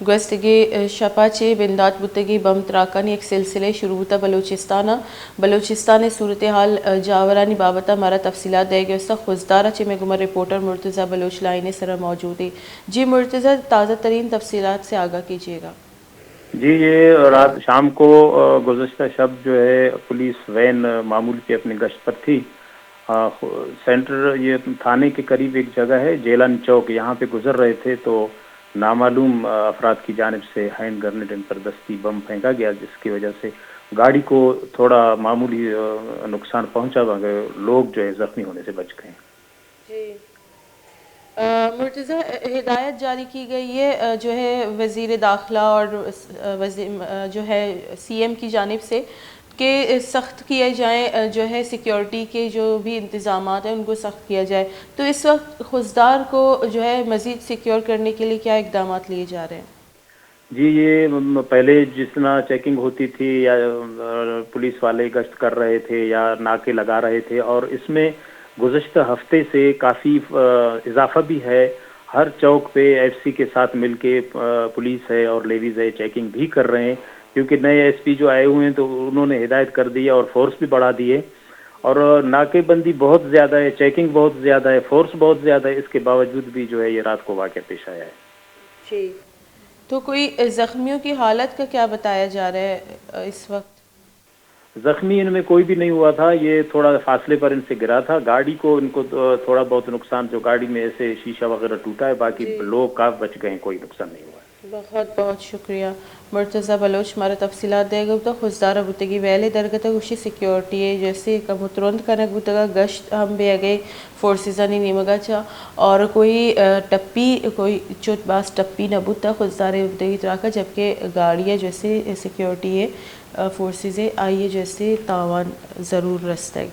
گوشتگی شپاچے بندات بتگی بم تراکانی ایک سلسلے شروع ہوتا بلوچستان صورتحال جاورانی بابتا ہمارا تفصیلات دے گئے خزدارہ چے میں گمر رپورٹر مرتضی بلوچ لائن سر موجود ہے. جی مرتضی تازہ ترین تفصیلات سے آگاہ کیجیے گا. جی یہ رات شام کو گزشتہ شب جو ہے پولیس وین معمول کی اپنی گشت پر تھی. سینٹر یہ تھانے کے قریب ایک جگہ ہے جیلان چوک, یہاں پہ گزر رہے تھے تو نامعلوم افراد کی جانب سے ہینڈ گرنیڈ ان پر دستی بم پھینکا گیا, جس کی وجہ سے گاڑی کو تھوڑا معمولی نقصان پہنچا مگر لوگ جو ہے زخمی ہونے سے بچ گئے. جی مرتضی ہدایت جاری کی گئی ہے جو ہے وزیر داخلہ اور جو ہے سی ایم کی جانب سے کہ سخت کیے جائیں, جو ہے سیکیورٹی کے جو بھی انتظامات ہیں ان کو سخت کیا جائے. تو اس وقت خزدار کو جو ہے مزید سیکیور کرنے کے لیے کیا اقدامات لیے جا رہے ہیں؟ جی یہ پہلے جس طرح چیکنگ ہوتی تھی یا پولیس والے گشت کر رہے تھے یا ناکے لگا رہے تھے, اور اس میں گزشتہ ہفتے سے کافی اضافہ بھی ہے. ہر چوک پہ ایف سی کے ساتھ مل کے پولیس ہے اور لیویز ہے چیکنگ بھی کر رہے ہیں, کیونکہ نئے ایس پی جو آئے ہوئے ہیں تو انہوں نے ہدایت کر دی ہے اور فورس بھی بڑھا دی ہے. اور ناکے بندی بہت زیادہ ہے, چیکنگ بہت زیادہ ہے, فورس بہت زیادہ ہے, اس کے باوجود بھی جو ہے یہ رات کو واقعہ پیش آیا ہے. جی تو کوئی زخمیوں کی حالت کا کیا بتایا جا رہا ہے اس وقت؟ زخمی ان میں کوئی بھی نہیں ہوا تھا, یہ تھوڑا فاصلے پر ان سے گرا تھا. گاڑی کو ان کو تھوڑا بہت نقصان, جو گاڑی میں ایسے شیشہ وغیرہ ٹوٹا ہے, باقی جی لوگ کا بچ گئے ہیں, کوئی نقصان نہیں ہوا ہے. بہت بہت شکریہ مرتضی بلوچ ہمارا تفصیلات دے گا. تو خزدار بتگی ویلے درگت گوشی سیکیورٹی ہے جیسے کم ترنت کنک بتگا گشت ہم بے گئے فورسز نہیں نیمگا چا اور کوئی ٹپی کوئی چوت باس ٹپی نہ بتا خزدار بتگی طرح کا, جبکہ گاڑیاں جیسے سیکیورٹی ہے فورسز آئیے جیسے تاوان ضرور رستا ہے.